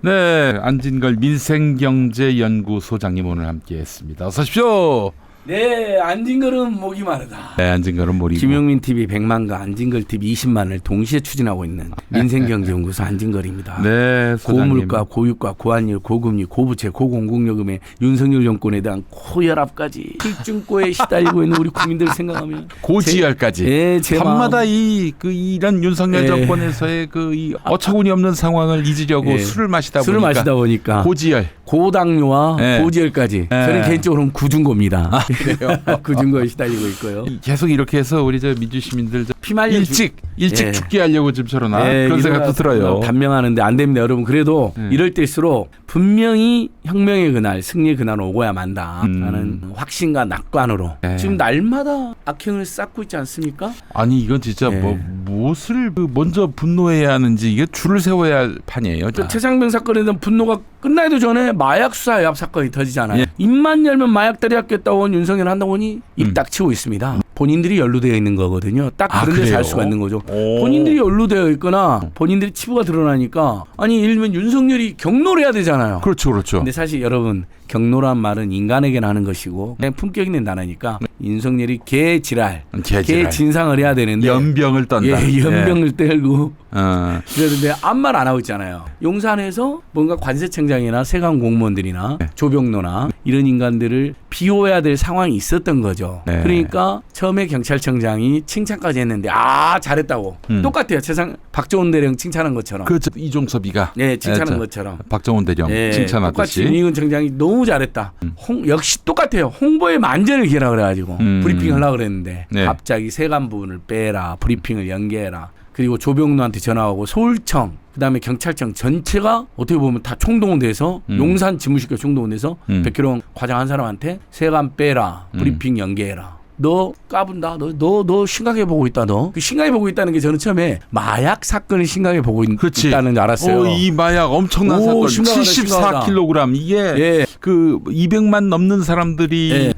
네, 안진걸 민생경제연구소장님 오늘 함께했습니다. 어서 오십시오. 네, 안진걸은 목이 마르다. 네, 안진걸은 머리고. 김용민 TV 100만과 안진걸 TV 20만을 동시에 추진하고 있는 민생경제연구소 안진걸입니다. 네, 소장님. 고물가, 고유가, 고환율, 고금리, 고부채, 고공공요금의 윤석열 정권에 대한 고혈압까지 필중고에 시달리고 있는 우리 국민들 생각하면 고지혈까지. 제 밤마다 마음. 이런 윤석열 정권에서의 이 어처구니 없는 상황을 잊으려고 술을 마시다 보니까 고지혈, 고당뇨와 고지혈까지 저는 개인적으로는 구중고입니다. 그래요? 구중고에 시달리고 있고요. 계속 이렇게 해서 우리 민주 시민들 피말려 일찍 죽게 하려고 좀 저러나 그런 생각도 들어요. 단명하는데 안 됩니다, 여러분. 그래도 이럴 때일수록 분명히 혁명의 그날, 승리의 그날 오고야 만다라는 확신과 낙관으로 지금 날마다 악행을 쌓고 있지 않습니까? 아니 이건 진짜 무엇을 먼저 분노해야 하는지 이게 줄을 세워야 할 판이에요. 최상병 사건에 대한 분노가 끝나기도 전에 마약 수사 외압 사건이 터지잖아요. 입만 열면 마약들이 학겠다고 온 윤석열 한동훈이 입 닥치고 있습니다. 본인들이 연루되어 있는 거거든요. 딱 그런 데서 알 수가 있는 거죠. 본인들이 연루되어 있거나 본인들이 치부가 드러나니까 아니 예를 들면 윤석열이 경로를 해야 되잖아요. 그렇죠. 근데 사실 여러분 경로란 말은 인간에게나 하는 것이고 그냥 품격 있는 단어니까 윤석열이 개 진상을 해야 되는데 연병을 떤다. 연병을 떨고 그런데 아무 말 안 하고 있잖아요. 용산에서 뭔가 관세청장이나 세관 공무원들이나 조병노나 이런 인간들을 비호해야 될 상황이 있었던 거죠. 그러니까 처음에 경찰청장이 칭찬까지 했는데 잘했다고 똑같아요. 박정훈 대령 칭찬한 것처럼. 그렇죠. 이종섭이가 칭찬한 것처럼. 박정훈 대령 칭찬하듯이. 똑같이 윤희근 청장이 너무 잘했다. 역시 똑같아요. 홍보에 만전을 기하라 그래가지고 브리핑 하려고 그랬는데 갑자기 세관 부분을 빼라. 브리핑을 연계해라. 그리고 조병노한테 전화하고 서울청 그다음에 경찰청 전체가 어떻게 보면 다 총동원돼서 용산 지무실과 총동원돼서 백희룡 과장 한 사람한테 세관 빼라. 브리핑 연계해라. 너 까분다. 너 심각해 보고 있다. 너. 그 심각해 보고 있다는 게 저는 처음에 마약 사건을 심각해 보고 있다는 줄 알았어요. 이 마약 엄청난 사건. 74kg 이게 그 200만 넘는 사람들이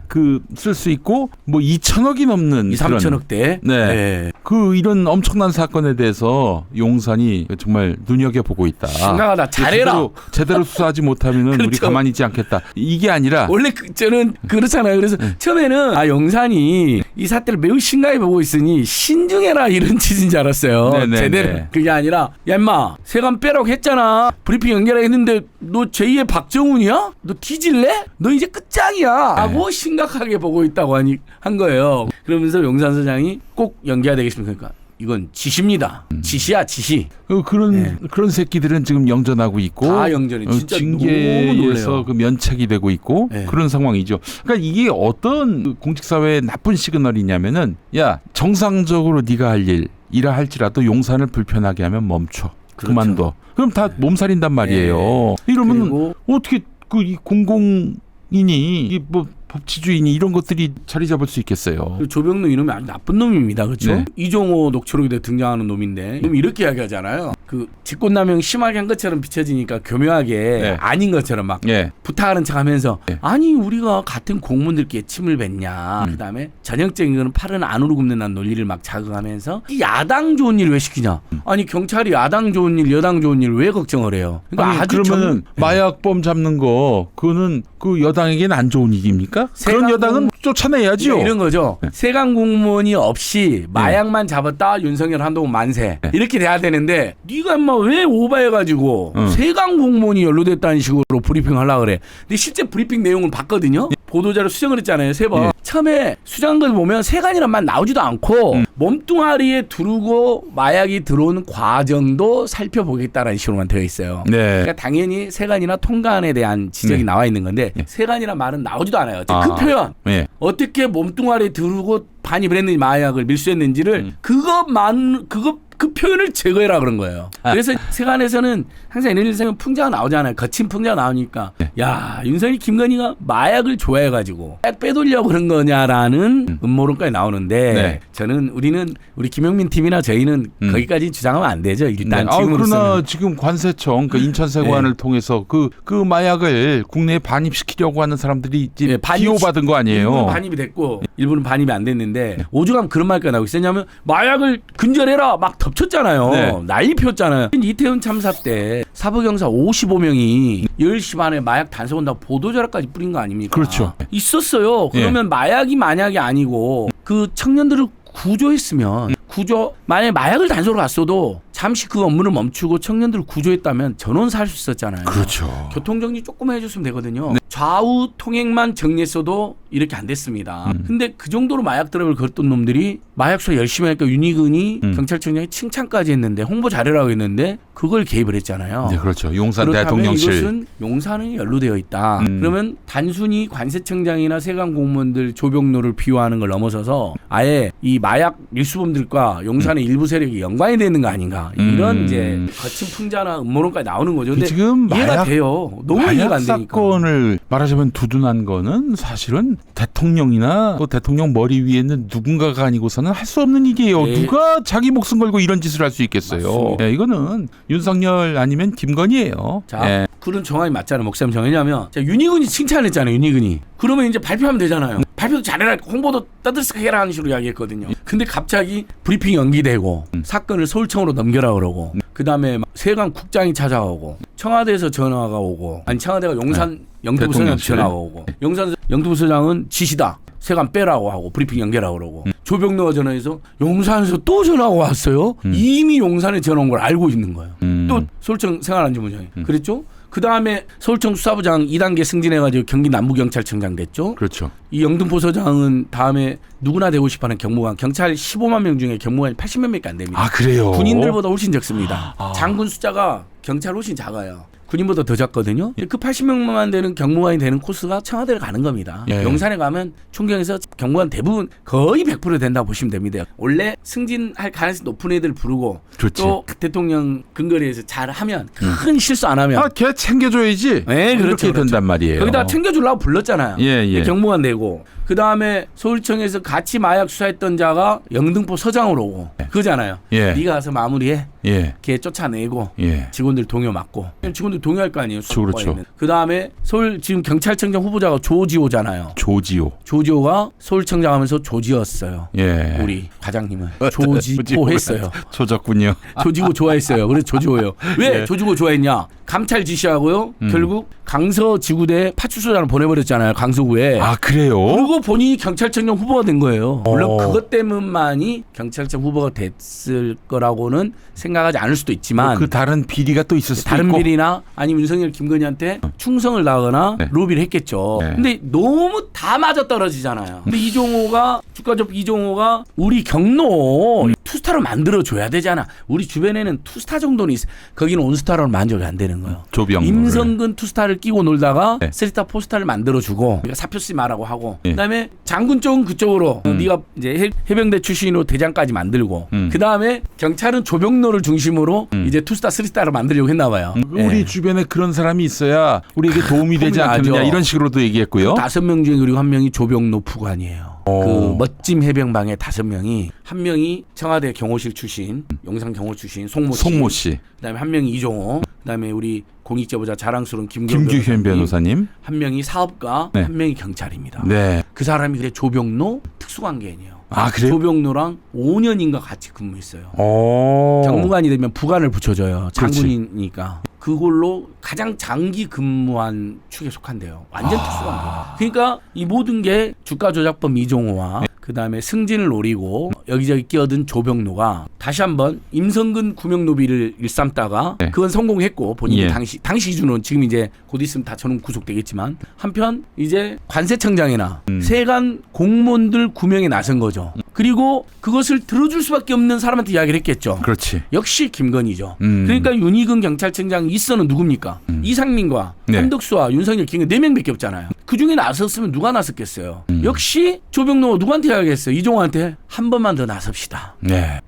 쓸 수 있고 뭐 2천억이 넘는 2-3천억대. 그 이런 엄청난 사건에 대해서 용산이 정말 눈여겨 보고 있다. 심각하다. 잘해라. 제대로 수사하지 못하면은 그렇죠. 우리 가만히 있지 않겠다. 이게 아니라 원래 저는 그렇잖아요. 그래서 처음에는 용산이 이 사태를 매우 심각해 보고 있으니 신중해라 이런 취지인 줄 알았어요. 제대로 그게 아니라 야 임마 세관 빼라고 했잖아. 브리핑 연결하게 했는데 너 제2의 박정훈이야? 너 뒤질래? 너 이제 끝장이야 하고 심각하게 보고 있다고 한 거예요. 그러면서 용산서장이 꼭 연기해야 되겠습니까? 그러니까 이건 지시입니다. 지시야 지시. 그런 새끼들은 지금 영전하고 있고 다 영전이 진짜 징계에서 그 면책이 되고 있고 그런 상황이죠. 그러니까 이게 어떤 공직사회의 나쁜 시그널이냐면은 야 정상적으로 네가 할 일이라 할지라도 용산을 불편하게 하면 멈춰. 그만둬. 그럼 다 몸살인단 말이에요. 이러면 어떻게 이 공공인이 뭐 법치주의니 이런 것들이 자리 잡을 수 있겠어요. 조병노 이놈이 아주 나쁜 놈입니다. 그렇죠? 이종호 녹취록에 등장하는 놈인데 그럼 이렇게 이야기하잖아요. 그 직권남용 심하게 한 것처럼 비춰지니까 교묘하게 아닌 것처럼 막 부탁하는 척하면서 아니 우리가 같은 공무원들끼리 침을 뱉냐. 그다음에 전형적인 거는 팔은 안으로 굽는다는 논리를 막 자극하면서 이 야당 좋은 일 왜 시키냐. 아니 경찰이 야당 좋은 일 여당 좋은 일 왜 걱정을 해요. 그러니까 아주 그러면 마약범 잡는 거 그거는 그 여당에게는 안 좋은 일입니까? 그런 여당은 쫓아내야지요. 이런 거죠. 세관 공무원이 없이 마약만 잡았다 윤석열 한동훈 만세 이렇게 돼야 되는데 네가 인마 왜 오바해가지고 세관 공무원이 연루됐다는 식으로 브리핑 하려고 그래. 근데 실제 브리핑 내용을 봤거든요. 보도자료 수정을 했잖아요. 3번. 처음에 수정한 걸 보면 세관이란 말 나오지도 않고 몸뚱아리에 두르고 마약이 들어오는 과정도 살펴보겠다라는 식으로만 되어 있어요. 그러니까 당연히 세관이나 통관에 대한 지적이 나와 있는 건데 세관이란 말은 나오지도 않아요. 그 표현 어떻게 몸뚱아리에 두르고 반입을 했는지 마약을 밀수했는지를 그 표현을 제거해라 그런 거예요. 그래서 세관에서는 항상 이런 일 생기면 풍자가 나오잖아요. 거친 풍자가 나오니까 야 윤석열 김건희가 마약을 좋아해가지고 마약 빼돌려고 그런 거냐라는 음모론까지 나오는데 우리 김용민 팀이나 저희는 거기까지 주장하면 안 되죠. 일단 그러나 지금 관세청 그 인천세관을 통해서 그 마약을 국내에 반입시키려고 하는 사람들이 이제 기호받은 거 아니에요. 일부는 반입이 됐고 일부는 반입이 안 됐는데 오죽하면 그런 말까지 나오고 있었냐면 마약을 근절해라 막 덮쳤잖아요. 네. 난리 피웠잖아요. 이태원 참사 때 사법경사 55명이 10시 반에 마약 단속 온다고 보도자료까지 뿌린 거 아닙니까? 그렇죠. 있었어요. 그러면 마약이 만약에 아니고 그 청년들을 구조했으면 만약에 마약을 단속으로 갔어도 잠시 그 업무를 멈추고 청년들을 구조했다면 전원 살 수 있었잖아요. 그렇죠. 교통정리 조금만 해줬으면 되거든요. 좌우 통행만 정리했어도 이렇게 안 됐습니다. 근데 그 정도로 마약 드랍을 걸었던 놈들이 마약 수사 열심히 하니까 윤희근이 경찰청장이 칭찬까지 했는데 홍보 잘해라고 했는데 그걸 개입을 했잖아요. 네, 그렇죠. 용산 그렇다면 대통령실. 이것은 용산은 연루되어 있다. 그러면 단순히 관세청장이나 세관 공무원들 조병로를 비호하는 걸 넘어서서 아예 이 마약 밀수범들과 용산의 일부 세력이 연관이 되는 거 아닌가. 이런 이제 거친 풍자나 음모론까지 나오는 거죠. 근데 지금 이해가 돼요. 너무 이해가 안 되니까. 사건을 말하자면 두둔한 거는 사실은 대통령이나 또 대통령 머리 위에 있는 누군가가 아니고서는 할 수 없는 일이에요. 네. 누가 자기 목숨 걸고 이런 짓을 할 수 있겠어요. 네, 이거는 윤석열 아니면 김건희예요. 자, 네. 그런 정황이 맞잖아요. 목사님 정의냐면 윤희근이 칭찬했잖아요. 윤희근이. 그러면 이제 발표하면 되잖아요. 발표도 잘해라. 홍보도 떠들썩하게 해라 하는 식으로 이야기했거든요. 근데 갑자기 브리핑 연기되고 사건을 서울청으로 넘겨라 그러고 그다음에 세관 국장이 찾아오고 청와대에서 전화가 오고 아니 청와대가 용산 영등포서장 전화가 오고 용산 영등포서장은 지시다. 세관 빼라고 하고 브리핑 연결하고 그러고 조병로가 전화해서 용산에서 또 전화가 왔어요. 이미 용산에 전화 온 걸 알고 있는 거예요. 또 서울청 생활안전부장이 그랬죠. 그 다음에 서울청 수사부장 2단계 승진해가지고 경기 남부경찰청장 됐죠. 그렇죠. 이 영등포서장은 다음에 누구나 되고 싶어하는 경무관 경찰 15만 명 중에 경무관이 80몇 명밖에 안 됩니다. 아 그래요? 군인들보다 훨씬 적습니다. 장군 숫자가 경찰 훨씬 작아요. 군인보다 더 작거든요. 그 80명만 되는 경무관이 되는 코스가 청와대를 가는 겁니다. 예. 용산에 가면 총경에서 경무관 대부분 거의 100% 된다고 보시면 됩니다. 원래 승진할 가능성이 높은 애들 부르고 그렇지. 또 대통령 근거리에서 잘하면 큰 실수 안 하면 걔 챙겨줘야지. 네, 그렇죠, 이렇게 된단 말이에요. 거기다 챙겨주려고 불렀잖아요. 예. 경무관 되고 그 다음에 서울청에서 같이 마약 수사했던 자가 영등포 서장으로 오고 그거잖아요. 예. 네가 가서 마무리해. 예. 걔 쫓아내고 예. 직원들 동요 맞고 직원들 동요할 거 아니에요. 그렇죠. 그 다음에 서울 지금 경찰청장 후보자가 조지호잖아요. 조지호가 서울청장 하면서 조지였어요. 예. 우리 과장님은 조지호 했어요. 조졌군요. 조지호 좋아했어요. 그래서 조지호예요. 왜 예. 조지호 좋아했냐? 감찰 지시하고요. 결국 강서 지구대 파출소장을 보내버렸잖아요. 강서구에. 아 그래요? 그리고 본인이 경찰청장 후보가 된 거예요. 물론 그것 때문만이 경찰청 후보가 됐을 거라고는 생각하지 않을 수도 있지만 그 다른 비리가 또 있을 수도 다른 있고. 비리나 아니면 윤석열 김건희한테 충성을 다하거나 네. 로비를 했겠죠. 네. 근데 너무 다 맞아떨어지잖아요. 근데 주가적 이종호가 우리 경로 투스타로 만들어줘야 되잖아. 우리 주변에는 투스타 정도는 있어. 거기는 온스타로 만족이 안 되는 거예요. 조병로를. 임성근 투스타를 끼고 놀다가 네. 3스타 4스타를 만들어주고 사표 쓰지 말라고 하고 네. 그다음에 장군 쪽은 그쪽으로 네가 이제 해병대 출신으로 대장까지 만들고 그다음에 경찰은 조병로를 중심으로 이제 투스타 3스타를 만들려고 했나 봐요. 우리 주변에 그런 사람이 있어야 우리에게 도움이 되지 않겠느냐 나죠. 이런 식으로도 얘기했고요. 5명 중에 그리고 한 명이 조병로副관이에요. 오. 그 멋짐 해병방에 5명이 한 명이 청와대 경호실 출신, 용산 경호 출신 송모 씨, 그다음에 한 명이 이종호, 그다음에 우리 공익제보자 자랑스러운 김규현 변호사님, 한 명이 사업가, 네. 한 명이 경찰입니다. 네. 그 사람이 그래 조병로 특수관계인이에요. 아 그래요? 조병로랑 5년인가 같이 근무했어요. 오. 경무관이 되면 부관을 붙여줘요. 그렇지. 장군이니까. 그걸로 가장 장기 근무한 축에 속한대요. 완전 특수관계. 그러니까 이 모든 게 주가조작범 이종호와 그다음에 승진을 노리고 여기저기 끼어든 조병로가 다시 한번 임성근 구명노비를 일삼다가 네. 그건 성공했고 본인이 예. 당시 기준으로는 지금 이제 곧 있으면 다 저는 구속되겠지만 한편 이제 관세청장이나 세관 공무원들 구명에 나선 거죠. 그리고 그것을 들어줄 수밖에 없는 사람한테 이야기를 했겠죠. 그렇지. 역시 김건희죠. 그러니까 윤희근 경찰청장 있어는 누굽니까? 이상민과 네. 한덕수와 윤석열, 김건희 4명밖에 없잖아요. 그중에 나섰으면 누가 나섰겠어요. 역시 조병로가 누구한테 이야기했어요? 이종호한테 한 번만 더 나섭시다. 네.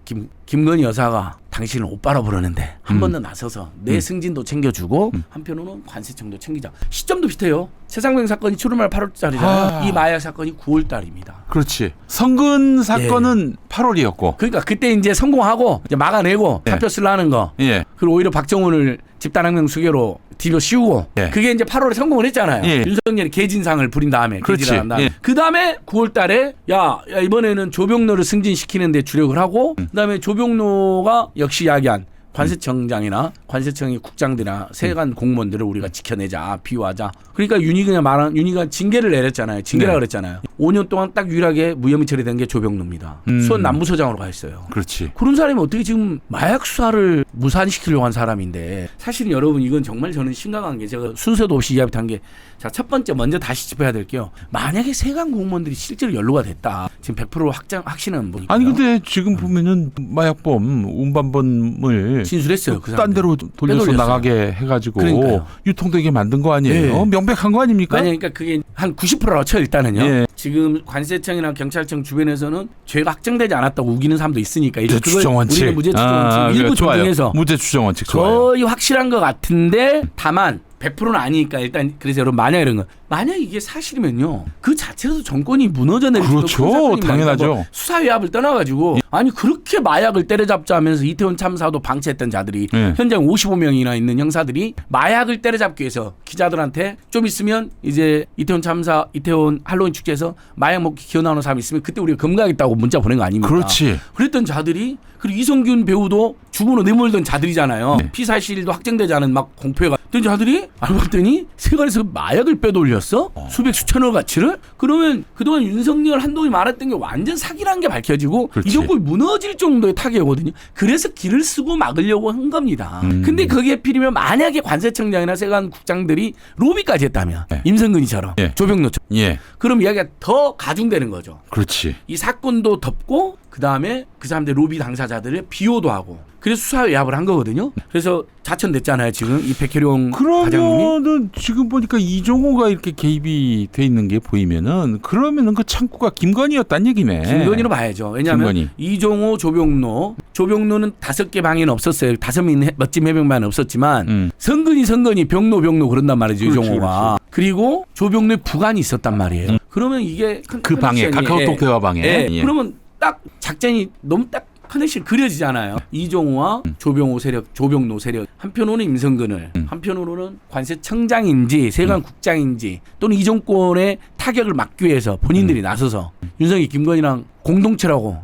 김건희 여사가 당신을 오빠라 부르는데 한 번 더 나서서 내 승진도 챙겨주고 한편으로는 관세청도 챙기자. 시점도 비슷해요. 최상병 사건이 출범할 8월달이잖아요. 이 마약 사건이 9월달입니다. 그렇지. 성근 사건은 8월이었고. 그러니까 그때 이제 성공하고 이제 막아내고 예. 사표 쓰려는 거. 예. 그리고 오히려 박정훈을 집단항명 수괴로 뒤로 씌우고 예. 그게 이제 8월에 성공을 했잖아요. 예. 윤석열이 개진상을 부린 다음에 그렇지. 개진을 한 다음에 예. 그 다음에 9월달에 야 이번에는 조병로를 승진시키는 데 주력을 하고 그다음에 조병로가 역시 이야기한 관세청장이나 관세청의 국장들이나 세관 공무원들을 우리가 지켜내자, 비호하자. 그러니까 윤희가 징계를 내렸잖아요. 징계라 네. 그랬잖아요. 5년 동안 딱 유일하게 무혐의 처리된 게 조병로입니다. 수원 남부서장으로 가 있어요. 그렇지. 그런 사람이 어떻게 지금 마약 수사를 무산시키려고 한 사람인데 사실은 여러분 이건 정말 저는 심각한 게 제가 순서도 없이 이야기한 게 자, 첫 번째 먼저 다시 짚어야 될 게요. 만약에 세관 공무원들이 실제로 연루가 됐다. 지금 100% 확신은 뭐니까. 아니 근데 지금 보면은 마약범, 운반범을 진술했어요. 그 딴 데로 돌려서 빼돌렸어요. 나가게 해가지고 그러니까요. 유통되게 만든 거 아니에요? 네. 명백한 거 아닙니까? 만약 그러니까 그게 한 90%라고 쳐 일단은요. 예. 지금 관세청이나 경찰청 주변에서는 죄가 확정되지 않았다고 우기는 사람도 있으니까 무죄 그걸 추정 원칙. 우리는 무죄 추정 원칙 일부 좋아요. 존중해서 무죄 추정 원칙 좋아요. 거의 확실한 것 같은데 다만 100%는 아니니까 일단 그래서 여러분 만약 이런 거 만약 이게 사실이면요 그 자체로도 정권이 무너져 내릴 수도 그렇죠. 큰 사건입니다. 당연하죠. 뭐 수사위압을 떠나가지고 아니 그렇게 마약을 때려잡자 하면서 이태원 참사도 방치했던 자들이 네. 현장 55명이나 있는 형사들이 마약을 때려잡기 위해서 기자들한테 좀 있으면 이제 이태원 참사 이태원 할로윈 축제에서 마약 먹기 기어 나오는 사람이 있으면 그때 우리가 검거하겠다고 문자 보낸 거 아닙니까? 그렇지. 그랬던 자들이 그리고 이성균 배우도 죽음으로 내몰던 자들이잖아요. 네. 피사실도 확정되지 않은 막 공표가 된 자들이 알고 봤더니 세관에서 마약을 빼돌렸어? 수백 수천억 가치를? 그러면 그동안 윤석열 한동훈이 말했던 게 완전 사기라는 게 밝혀지고 그렇지. 이 정권이 무너질 정도의 타격이거든요. 그래서 길을 쓰고 막으려고 한 겁니다. 근데 거기에 필이면 만약에 관세청장이나 세관 국장들이 로비까지 했다면 네. 임성근이처럼 예. 조병로처럼 예. 그럼 이야기가 더 가중되는 거죠. 그렇지. 이 사건도 덮고 그다음에 그 사람들 로비 당사자들을 비호도 하고 그래서 수사위압을 한 거거든요. 그래서 자천됐잖아요. 지금 이 백혜룡 과장님이. 그러면은 지금 보니까 이종호가 이렇게 개입이 돼 있는 게 보이면은 그러면은 그 창구가 김건희였단 얘기네. 김건희로 봐야죠. 왜냐하면 김건희. 이종호, 조병로는 5개 방에는 없었어요. 5명 멋진 해병만 없었지만 성근이 병로 그런단 말이죠. 그렇지, 이종호가. 그리고 조병로의 부관이 있었단 말이에요. 그러면 이게 그 방에 카카오톡 대화 방에. 예. 예. 그러면 딱 작전이 너무 딱 커넥션이 그려지잖아요. 이종호와 조병호 세력, 조병로 세력. 한편으로는 임성근을, 한편으로는 관세청장인지 세관국장인지 또는 이 정권의 타격을 막기 위해서 본인들이 나서서 윤석열, 김건희랑 공동체라고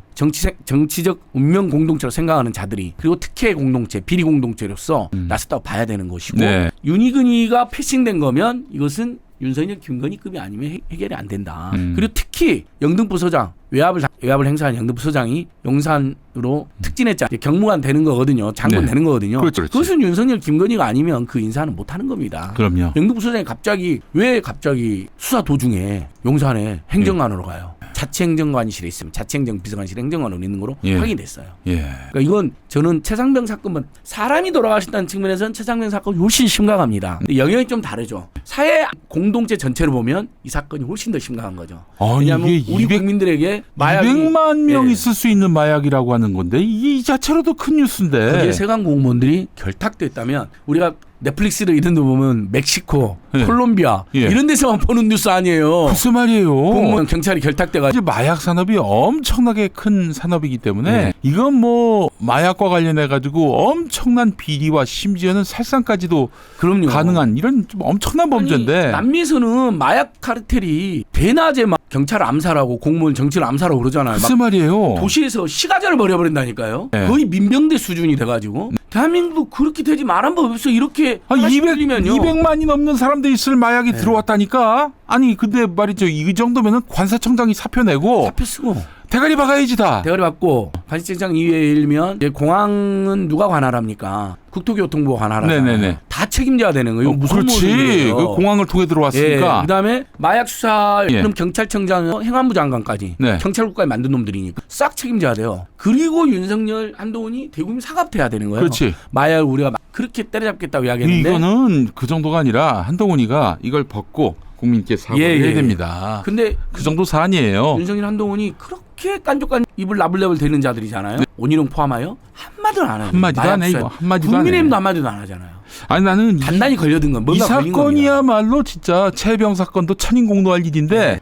정치적 운명 공동체로 생각하는 자들이 그리고 특혜 공동체, 비리 공동체로서 나섰다고 봐야 되는 것이고 네. 윤희근이가 패싱된 거면 이것은 윤석열, 김건희급이 아니면 해결이 안 된다. 그리고 특히 영등포 서장 외압을 행사한 영등포 서장이 용산으로 특진했잖아요. 경무관 되는 거거든요. 장군 네. 되는 거거든요. 그렇죠. 그것은 윤석열, 김건희가 아니면 그 인사는 못 하는 겁니다. 그럼요. 영등포 서장이 왜 갑자기 수사 도중에 용산에 행정관으로 가요? 자치행정관실에 있으면 자치행정 비서관실 행정관으로 있는 거로 예. 확인됐어요. 예. 그러니까 이건 저는 최상병 사건은 사람이 돌아가셨다는 측면에서는 최상병 사건이 훨씬 심각합니다. 근데 영역이 좀 다르죠. 사회 공동체 전체로 보면 이 사건이 훨씬 더 심각한 거죠. 아니, 왜냐하면 이게 우리 국민들에게 마약이 200만 명 예. 있을 수 있는 마약이라고 하는 건데 이게 이 자체로도 큰 뉴스인데. 거기에 세관 공무원들이 결탁됐다면 우리가 넷플릭스를 이런 데 보면 멕시코, 예. 콜롬비아 예. 이런 데서만 보는 뉴스 아니에요. 글쎄 말이에요. 공무원 경찰이 결탁돼가지고 이제 마약 산업이 엄청나게 큰 산업이기 때문에 네. 이건 뭐 마약과 관련해 가지고 엄청난 비리와 심지어는 살상까지도 그럼요. 가능한 이런 좀 엄청난 범죄인데. 아니, 남미에서는 마약 카르텔이 대낮에 막 경찰을 암살하고 공무원 정치를 암살하고 그러잖아요. 글쎄 말이에요. 도시에서 시가전을 벌여버린다니까요. 네. 거의 민병대 수준이 돼가지고 대한민국도 그렇게 되지 말한 법 없어. 이렇게 200만이 넘는 사람들이 있을 마약이 네. 들어왔다니까. 아니 근데 말이죠. 이 정도면은 관세청장이 사표 내고 사표 쓰고 대가리 박아야지 다. 대가리 받고 관시청장 이외에 일면 이제 공항은 누가 관할합니까? 국토교통부가 관할하잖아요. 네네네. 다 책임져야 되는 거예요. 무슨 그렇지. 모습이에요. 그 공항을 통해 들어왔으니까. 예, 그다음에 마약 수사 예. 그럼 경찰청장, 행안부 장관까지 네. 경찰국가에 만든 놈들이니까 싹 책임져야 돼요. 그리고 윤석열, 한동훈이 대국민 사과해야 되는 거예요. 그렇지. 마약 우리가 그렇게 때려잡겠다고 이야기했는데 이거는 그 정도가 아니라 한동훈이가 이걸 벗고 국민께 사과를 예, 해야 예. 됩니다. 근데 그 정도 사안이에요. 윤석열, 한동훈이 그렇게 깐족깐 입을 나불나불 대는 자들이잖아요. 네. 온희룡 포함하여 한 한마디도 안 하죠. 한마디도 안 해, 이거. 한마디도 안 해. 국민의힘도 한마디도 안 하잖아요. 아니 나는 단단히 걸려든 건 이 뭔가 걸린 겁니다. 사건이야말로 진짜 최병 사건도 천인공노할 일인데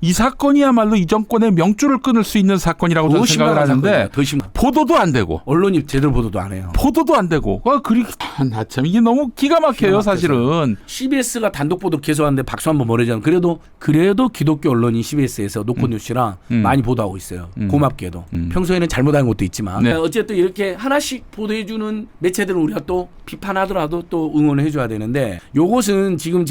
이 사건이야말로 이 정권의 명줄을 끊을 수 있는 사건이라고 저는 생각을 하는데 보도도 안 되고 언론이 제대로 보도도 안 해요. 보도도 안 되고 나 참 이게 너무 기가 막혀요 사실은. CBS가 단독 보도 계속하는데 박수 한번 보내잖아요. 그래도 기독교 언론이 CBS에서 노컷뉴스랑 많이 보도하고 있어요. 고맙게도. 평소에는 잘못한 것도 있지만 네. 어쨌든 이렇게 하나씩 보도해주는 매체들은 우리가 또 비판하더라도 또 응원을 해줘야 되는데 요것은 지금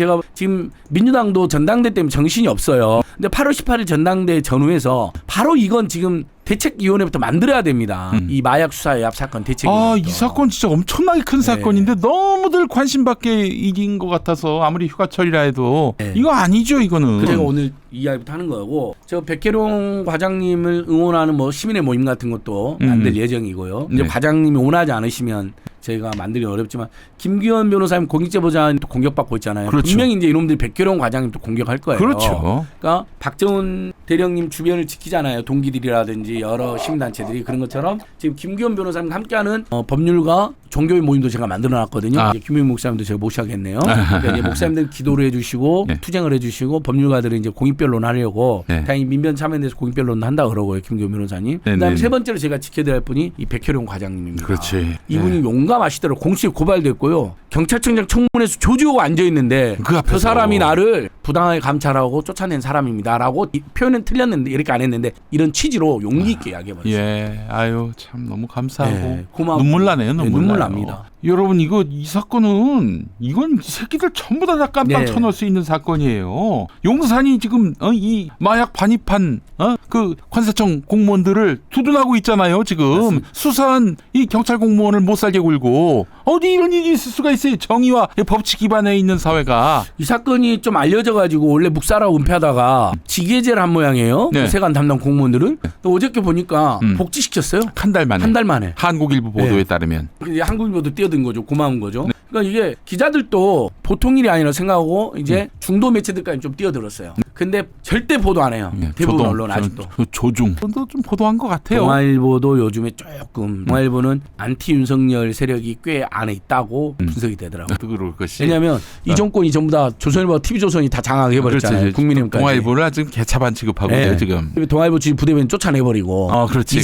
민주당도 전당대 때문에 정신이 없어요. 근데 8월 18일 전당대 전후에서 바로 이건 지금 대책위원회부터 만들어야 됩니다. 이 마약 수사 외압 사건 대책위원회. 이 사건 진짜 엄청나게 큰 사건인데 너무들 관심 밖에 일인 것 같아서 아무리 휴가철이라 해도 이거 아니죠 이거는. 제가 오늘 이야기부터 하는 거고 저 백혜룡 과장님을 응원하는 뭐 시민의 모임 같은 것도 만들 예정이고요. 이제 과장님이 원하지 않으시면 저희가 만들기 어렵지만 김기현 변호사님 공익제보자는 또 공격받고 있잖아요. 그렇죠. 분명히 이제 이놈들이 백혜룡 과장님 또 공격할 거예요. 그렇죠. 그러니까 박정훈 대령님 주변을 지키잖아요. 동기들이라든지 여러 시민단체들이 그런 것처럼 지금 김기현 변호사님과 함께하는 법률가 종교의 모임도 제가 만들어놨거든요. 이제 김효민 목사님도 제가 모셔야겠네요. 그러니까 이제 목사님들 기도를 해주시고 투쟁을 해주시고 법률가들은 이제 공익변론 하려고 다행히 민변 참여연대에서 공익변론 한다 그러고요. 김기현 변호사님. 그다음에 세 번째로 제가 지켜야 할 분이 이 백혜룡 과장님입니다. 그렇지. 이분이 용감하시더라고요. 공식에 고발됐고요. 경찰청장 청문회에서 조지호가 앉아있는데 그 사람이 나를 부당하게 감찰하고 쫓아낸 사람입니다라고 표현은 틀렸는데 이렇게 안 했는데 이런 취지로 용기 있게 이야기해버렸어요. 예, 아유 참 너무 감사하고 고마워. 눈물 나네요. 눈물 납니다. 여러분 이 사건은 이건 새끼들 전부 다 깜빵 쳐넣을 수 있는 사건이에요. 용산이 지금 이 마약 반입한 그 관세청 공무원들을 두둔하고 있잖아요. 지금 맞습니다. 수사한 이 경찰 공무원을 못 살게 굴고 어디 이런 일이 있을 수가 있어요. 정의와 법치 기반에 있는 사회가. 이 사건이 좀 알려져가지고 원래 묵사라고 은폐하다가 지게제를 한 모양이에요. 세관 담당 공무원들을. 또 어저께 보니까 복지시켰어요. 한 달 만에. 한국일보 보도에 따르면. 이제 한국일보도 뛰어든 거죠. 고마운 거죠. 그러니까 이게 기자들도 보통 일이 아니라 생각하고 이제 중도 매체들까지 좀 뛰어들었어요. 근데 절대 보도 안 해요. 대부분 언론 아직도. 조중도 좀 보도한 것 같아요. 동아일보도 요즘에 조금 동아일보는 안티 윤석열 세력이 꽤 안에 있다고 분석이 되더라고요. 그럴 것이. 왜냐하면 이 정권이 전부 다 조선일보, TV조선이 다 장악해버렸잖아요. 국민의힘까지. 동아일보를 아주 개차반 취급하고 있어요 지금. 동아일보 주지 부대변인 쫓아내버리고. 그렇지.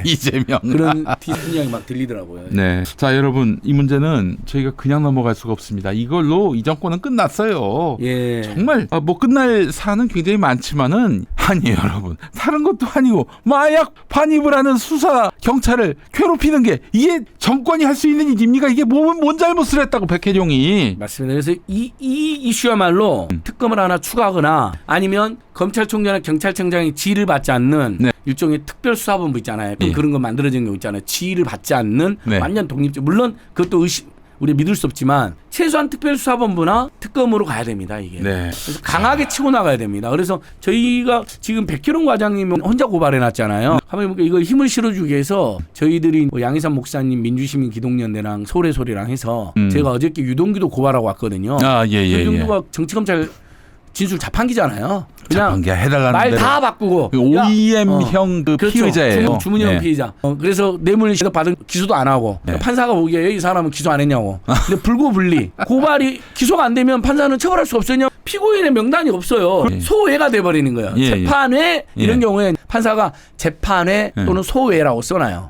이재명. 그런 뒷분량이 막 들리더라고요. 네. 자 여러분 이 문제는 저희가 그냥 넘어갈 수가 없습니다. 이걸로 이 정권은 끝났어요. 정말 뭐 끝날 사안은 굉장히 많지만은 아니에요 여러분. 다른 것도 아니고 마약 반입을 하는 수사 경찰을 괴롭히는 게 이게 정권이 할 수 있는 일입니까? 이게 뭔 잘못을 했다고 백혜룡이. 맞습니다. 그래서 이 이슈야말로 특검을 하나 추가하거나 아니면 검찰총장이나 경찰청장이 지휘를 받지 않는 일종의 특별수사본부 있잖아요. 그런 거 만들어진 거 있잖아요. 지휘를 받지 않는 완전 독립적. 물론 그것도 우리 믿을 수 없지만 최소한 특별수사본부나 특검으로 가야 됩니다. 이게. 그래서 강하게 치고 나가야 됩니다. 그래서 저희가 지금 백혜룡 과장님은 혼자 고발해놨잖아요. 한번 보니까 이걸 힘을 실어주기 위해서 저희들이 뭐 양희삼 목사님 민주시민 기독연대랑 서울의 소리랑 해서 제가 어저께 유동규도 고발하고 왔거든요. 유동규가 정치검찰 진술 자판기잖아요. 그냥 자판기 해달라는 말 다 바꾸고 OEM형 그 그렇죠. 피의자예요. 주문형 피의자. 그래서 뇌물 받은 기소도 안 하고 판사가 보기에 이 사람은 기소 안 했냐고. 근데 불구불리 고발이 기소가 안 되면 판사는 처벌할 수 없었냐? 피고인의 명단이 없어요. 소외가 돼버리는 거예요. 재판회 이런 경우에 판사가 재판회 또는 소외라고 써놔요.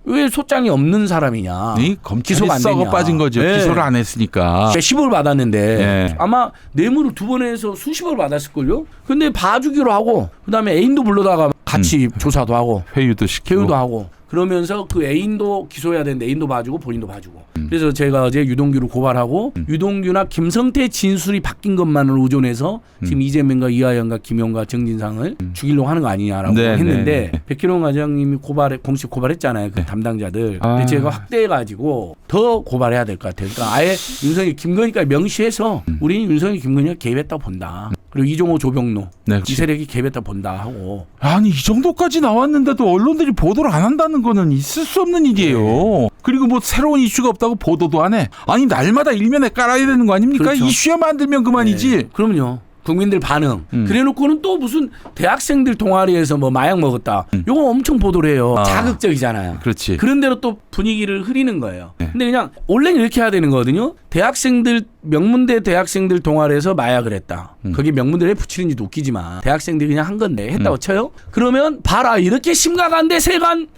왜 소장이 없는 사람이냐? 기소가 안 썩어 빠진 거죠. 기소를 안 했으니까. 10억을 받았는데 아마 뇌물을 2번 해서 수십억을 받았을걸요? 근데 봐주기로 하고 그다음에 애인도 불러다가 같이 조사도 하고 회유도 시키고 하고 그러면서 그 애인도 기소해야 되는데 애인도 봐주고 본인도 봐주고. 그래서 제가 어제 유동규를 고발하고 유동규나 김성태 진술이 바뀐 것만을 의존해서 지금 이재명과 이하연과 김용과 정진상을 죽이려고 하는 거 아니냐라고 했는데 백혜룡 과장님이 공식 고발했잖아요. 그 담당자들. 근데 제가 확대해가지고 더 고발해야 될 것 같아요. 그러니까 아예 윤석열 김건희까지 명시해서 우리는 윤석열 김건희가 개입했다고 본다. 그리고 이종호 조병로 이 세력이 개입했다고 본다 하고. 아니 이 정도까지 나왔는데도 언론들이 보도를 안 한다는 거는 있을 수 없는 일이에요. 그리고 뭐 새로운 이슈가 없다고 보도도 안 해. 아니 날마다 일면에 깔아야 되는 거 아닙니까? 이슈에 만들면 그만이지. 그럼요. 국민들 반응. 그래놓고는 또 무슨 대학생들 동아리에서 뭐 마약 먹었다. 요거 엄청 보도를 해요. 자극적이잖아요. 그렇지. 그런 대로 또 분위기를 흐리는 거예요. 네. 근데 그냥 원래는 이렇게 해야 되는 거거든요. 대학생들 명문대 대학생들 동아리에서 마약을 했다. 거기 명문대 왜 붙이는지도 웃기지만 대학생들이 그냥 한 건데 했다고 쳐요. 그러면 봐라 이렇게 심각한데 세관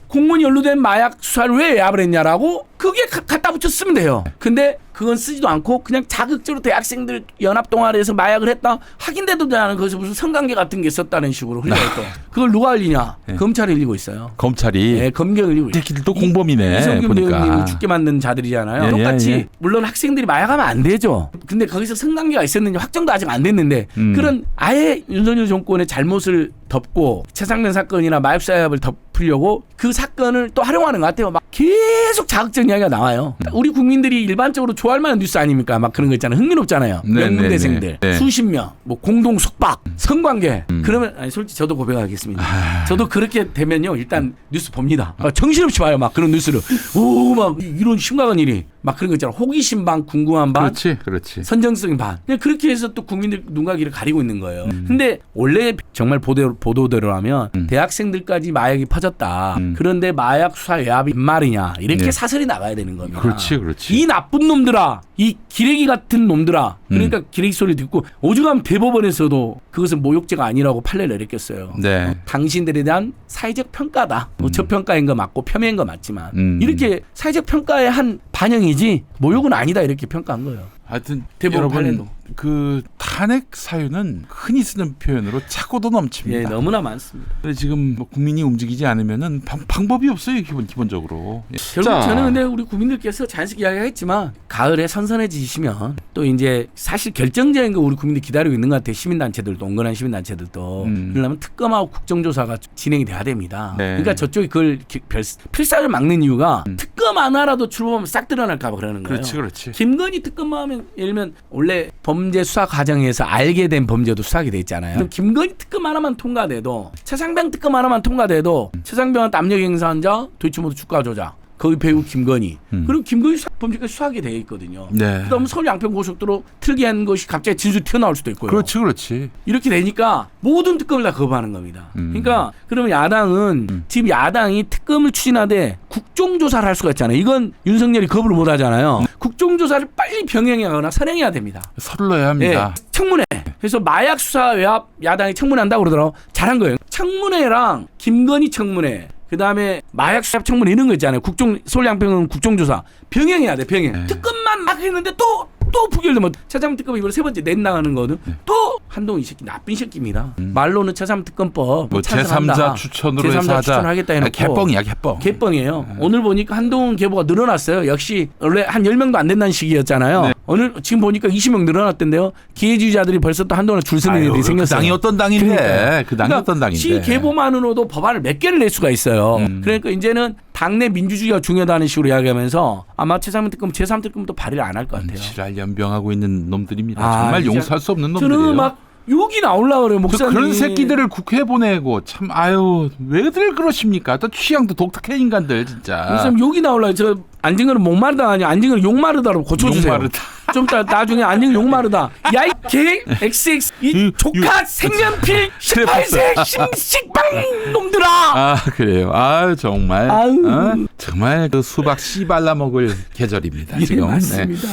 공무원이 연루된 마약 수사를 왜 외압을 했냐라고 그게 갖다 붙여 쓰면 돼요. 근데 그건 쓰지도 않고 그냥 자극적으로 대학생들 연합 동아리에서 마약을 했다. 확인돼도 않은 거기서 무슨 성관계 같은 게 있었다는 식으로 흘려요. 또 그걸 누가 흘리냐? 네. 검찰이 흘리고 있어요. 검찰이. 네, 검경이 흘리고 있어요. 새끼들도 공범이네. 이성균 보니까. 대응님을 죽게 만든 자들이잖아요. 똑같이 물론 학생들이 마약하면 안 되죠. 근데 거기서 성관계가 있었는지 확정도 아직 안 됐는데 그런 아예 윤석열 정권의 잘못을 덮고 최상면 사건이나 마약 수사협을 덮으려고 그 사건을 또 활용하는 것 같아요. 막 계속 자극적인 이야기가 나와요. 우리 국민들이 일반적으로 좋아할 만한 뉴스 아닙니까? 막 그런 거 있잖아요. 흥미롭잖아요. 명문대생들 수십 명, 뭐 공동 속박, 성관계. 그러면 아니, 솔직히 저도 고백하겠습니다. 저도 그렇게 되면요 일단 뉴스 봅니다. 정신없이 봐요. 막 그런 뉴스를. 오, 막 이런 심각한 일이. 막 그런 거 있잖아. 호기심 반, 궁금한 반, 그렇지. 선정적인 반. 그냥 그렇게 해서 또 국민들 눈과 귀를 가리고 있는 거예요. 근데 원래 정말 보도대로라면 대학생들까지 마약이 퍼졌다. 그런데 마약 수사 외압이 몇 말이냐 이렇게 사설이 나가야 되는 겁니다. 그렇지. 이 나쁜 놈들아, 이 기레기 같은 놈들아. 그러니까 기레기 소리 듣고 오죽하면 대법원에서도 그것은 모욕죄가 아니라고 판례를 내렸겠어요. 네. 당신들에 대한 사회적 평가다. 뭐 저평가인 거 맞고 폄훼인 거 맞지만 이렇게 사회적 평가의 한 반영이지 모욕은 아니다 이렇게 평가한 거예요. 하여튼 대법원 여러분 판례도. 그 탄핵 사유는 흔히 쓰는 표현으로 차고도 넘칩니다. 예, 너무나 많습니다. 근데 지금 뭐 국민이 움직이지 않으면은 방법이 없어요. 기본적으로. 결국 자. 저는 근데 우리 국민들께서 자연스럽게 이야기했지만 가을에 선선해지시면 또 이제 사실 결정적인 거 우리 국민들이 기다리고 있는 것 같아요. 시민단체들도 온건한 시민단체들도. 그러려면 특검하고 국정조사가 진행이 돼야 됩니다. 네. 그러니까 저쪽이 그걸 필사를 막는 이유가 특검 하나라도 출범하면 싹 드러날까 봐 그러는 거예요. 그렇지. 김건희 특검만 하면 예를 들면 원래 범죄 수사 과정에서 알게 된 범죄도 수사하게 돼 있잖아요. 그럼 김건희 특검 하나만 통과돼도 최상병 특검 하나만 통과돼도 최상병한테 압력 행사한 자 도이치모터 주가 조작 거기 배우 김건희 그리고 김건희 범죄까지 수사하게 돼 있거든요. 네. 그다음 서울 양평고속도로 틀기한 것이 갑자기 진술 튀어나올 수도 있고요. 그렇지. 이렇게 되니까 모든 특검을 다 거부하는 겁니다. 그러니까 그러면 야당은 지금 야당이 특검을 추진하되 국정조사를 할 수가 있잖아요. 이건 윤석열이 거부를 못 하잖아요. 국정조사를 빨리 병행하거나 선행해야 됩니다. 서둘러야 합니다. 네, 청문회. 그래서 마약 수사 외압 야당이 청문회한다고 그러더라고. 잘한 거예요. 청문회랑 김건희 청문회 그다음에 마약 수사 청문회 이런 거 있잖아요. 서울 양평은 국정조사 병행해야 돼. 병행. 네. 특검만 막 했는데 또 부결되면 최상병 특검 이번에 세 번째 낸나가는 거는 또 한동훈 이 새끼 나쁜 새끼입니다. 말로는 최상병 특검법 뭐 찬성한다. 제3자 추천으로 해서 하자. 추천하겠다 해놓고 개뻥이야. 개뻥이에요. 오늘 보니까 한동훈 계보가 늘어났어요. 역시 원래 한 10명도 안 된다는 시기였잖아요. 네. 오늘 지금 보니까 20명 늘어났던데요. 기회주의자들이 벌써 또 한동훈 줄 서는 애들이 생겼어요. 그 당이 어떤 당인데. 그 당이 어떤 당인데. 시 계보만으로도 법안을 몇 개를 낼 수가 있어요. 그러니까 이제는 당내 민주주의가 중요하다는 식으로 이야기하면서 아마 최상병 특검, 제3특검도 발의를 안 할 것 같아요. 지랄 연병하고 있는 놈들입니다. 정말 진짜. 용서할 수 없는 놈들이에요. 저는 막 욕이 나오려고 그래요. 목사님. 그런 새끼들을 국회에 보내고 참 아유 왜들 그러십니까? 또 취향도 독특해 인간들 진짜. 목사님 욕이 나오려고 저 안진거는 목마르다 아니야. 안진거는 욕마르다라고 고쳐주세요. 욕마르다. 좀 이따 나중에 안진거 욕마르다. 야 이 개 XX 이 조카 색연필 18세 식빵 놈들아. 아 그래요. 아 정말. 아유. 정말 그 수박 씨 발라 먹을 계절입니다. 예, 지금. 맞습니다.